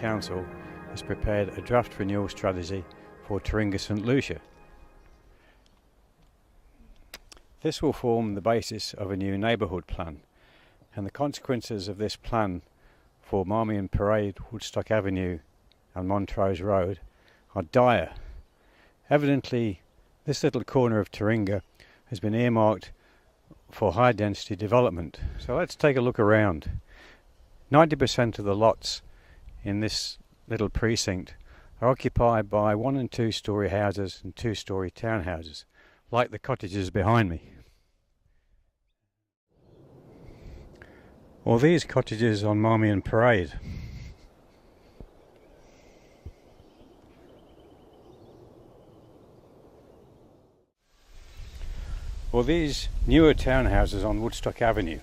Council has prepared a draft renewal strategy for Taringa St Lucia. This will form the basis of a new neighbourhood plan, and the consequences of this plan for Marmion Parade, Woodstock Avenue and Montrose Road are dire. Evidently, this little corner of Taringa has been earmarked for high density development. So let's take a look around. 90% of the lots in this little precinct are occupied by 1 and 2 storey houses and 2-storey townhouses, like the cottages behind me. Or these cottages on Marmion Parade. Or these newer townhouses on Woodstock Avenue.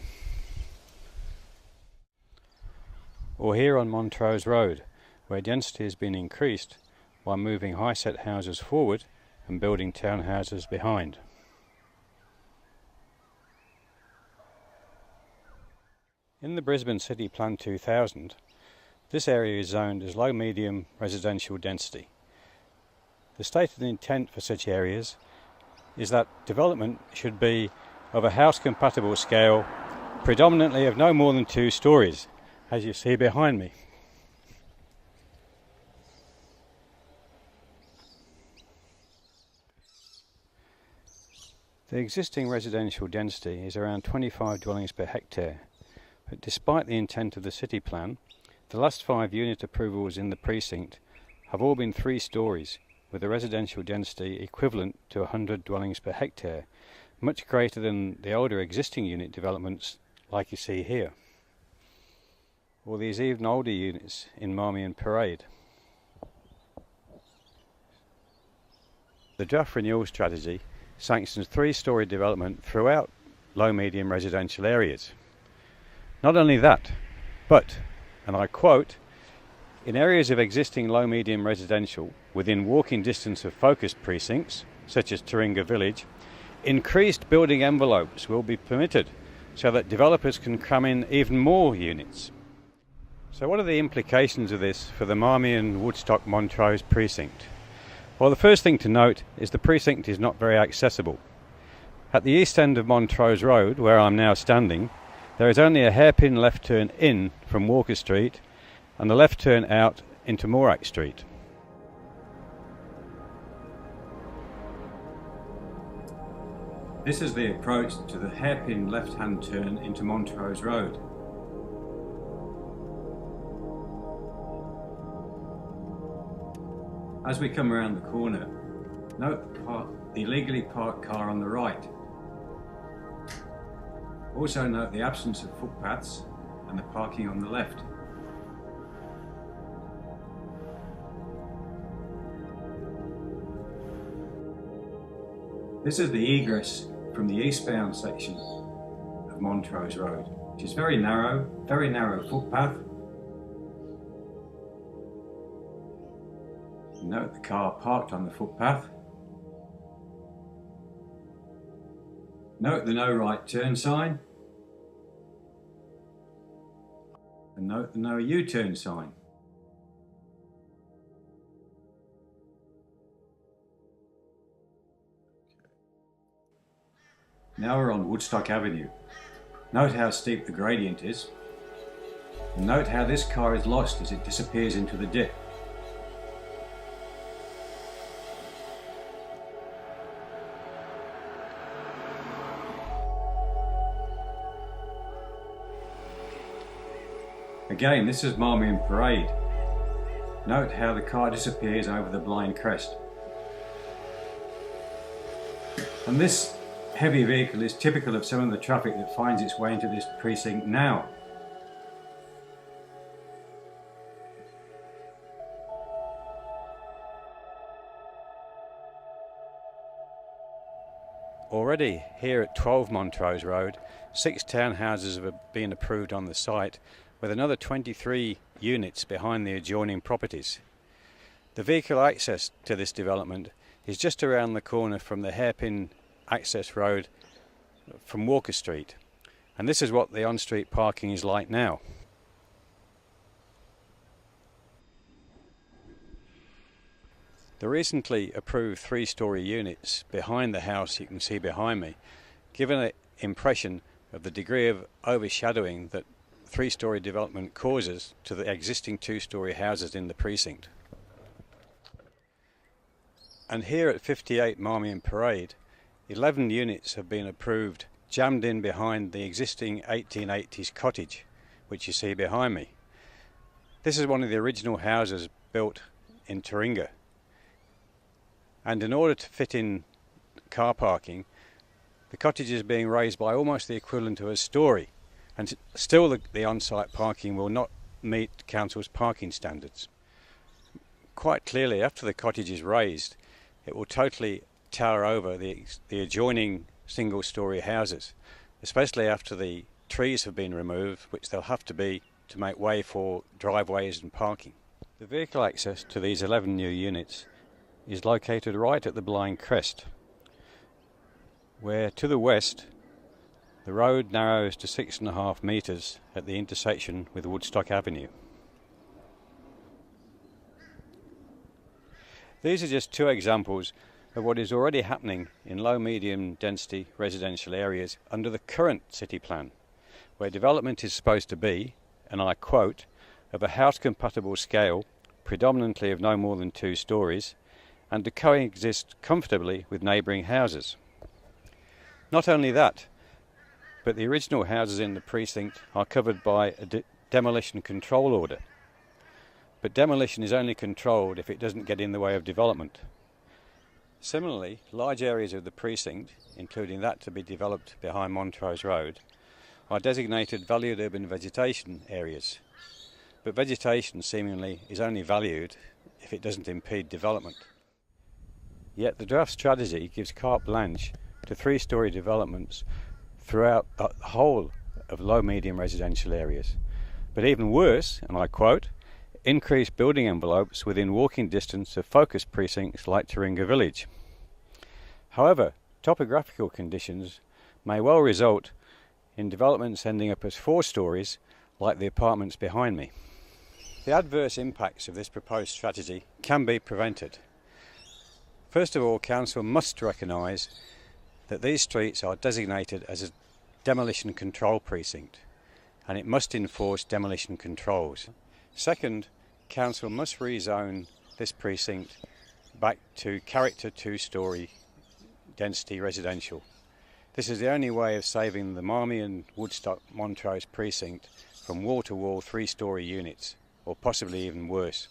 Or here on Montrose Road, where density has been increased by moving high-set houses forward and building townhouses behind. In the Brisbane City Plan 2000, this area is zoned as low-medium residential density. The stated intent for such areas is that development should be of a house-compatible scale, predominantly of no more than 2 storeys, as you see behind me. The existing residential density is around 25 dwellings per hectare. But despite the intent of the city plan, the last 5 unit approvals in the precinct have all been 3 storeys, with a residential density equivalent to 100 dwellings per hectare, much greater than the older existing unit developments like you see here, or these even older units in Marmion Parade. The draft renewal strategy sanctions 3-storey development throughout low-medium residential areas. Not only that, but, and I quote, in areas of existing low-medium residential within walking distance of focused precincts, such as Taringa Village, increased building envelopes will be permitted so that developers can cram in even more units. So what are the implications of this for the Marmion Woodstock Montrose precinct? Well, the first thing to note is the precinct is not very accessible. At the east end of Montrose Road, where I'm now standing, there is only a hairpin left turn in from Walker Street and a left turn out into Morak Street. This is the approach to the hairpin left-hand turn into Montrose Road. As we come around the corner, note the illegally parked car on the right. Also note the absence of footpaths and the parking on the left. This is the egress from the eastbound section of Montrose Road, which is very narrow footpath. Note the car parked on the footpath. Note the no right turn sign. And note the no U-turn sign. Now we're on Woodstock Avenue. Note how steep the gradient is. And note how this car is lost as it disappears into the dip. Again, this is Marmion Parade. Note how the car disappears over the blind crest. And this heavy vehicle is typical of some of the traffic that finds its way into this precinct now. Already here at 12 Montrose Road, 6 townhouses have been approved on the site, with another 23 units behind the adjoining properties. The vehicle access to this development is just around the corner from the hairpin access road from Walker Street, and this is what the on-street parking is like now. The recently approved three-storey units behind the house you can see behind me give an impression of the degree of overshadowing that three-storey development causes to the existing two-storey houses in the precinct. And here at 58 Marmion Parade, 11 units have been approved, jammed in behind the existing 1880s cottage, which you see behind me. This is one of the original houses built in Taringa. And in order to fit in car parking, the cottage is being raised by almost the equivalent of a storey, and still the on-site parking will not meet council's parking standards. Quite clearly, after the cottage is raised, it will totally tower over the adjoining single-storey houses, especially after the trees have been removed, which they'll have to be to make way for driveways and parking. The vehicle access to these 11 new units is located right at the blind crest, where to the west the road narrows to 6.5 metres at the intersection with Woodstock Avenue. These are just two examples of what is already happening in low-medium density residential areas under the current city plan, where development is supposed to be, and I quote, of a house-compatible scale, predominantly of no more than 2 storeys, and to coexist comfortably with neighbouring houses. Not only that, but the original houses in the precinct are covered by a demolition control order. But demolition is only controlled if it doesn't get in the way of development. Similarly, large areas of the precinct, including that to be developed behind Montrose Road, are designated valued urban vegetation areas. But vegetation seemingly is only valued if it doesn't impede development. Yet the draft strategy gives carte blanche to 3-storey developments throughout the whole of low-medium residential areas. But even worse, and I quote, increase building envelopes within walking distance of focus precincts like Taringa Village. However, topographical conditions may well result in developments ending up as 4 storeys like the apartments behind me. The adverse impacts of this proposed strategy can be prevented. First of all, council must recognise that these streets are designated as a demolition control precinct, and it must enforce demolition controls. Second, council must rezone this precinct back to character 2-storey density residential. This is the only way of saving the Marmion, Woodstock, Montrose precinct from wall-to-wall 3-storey units, or possibly even worse.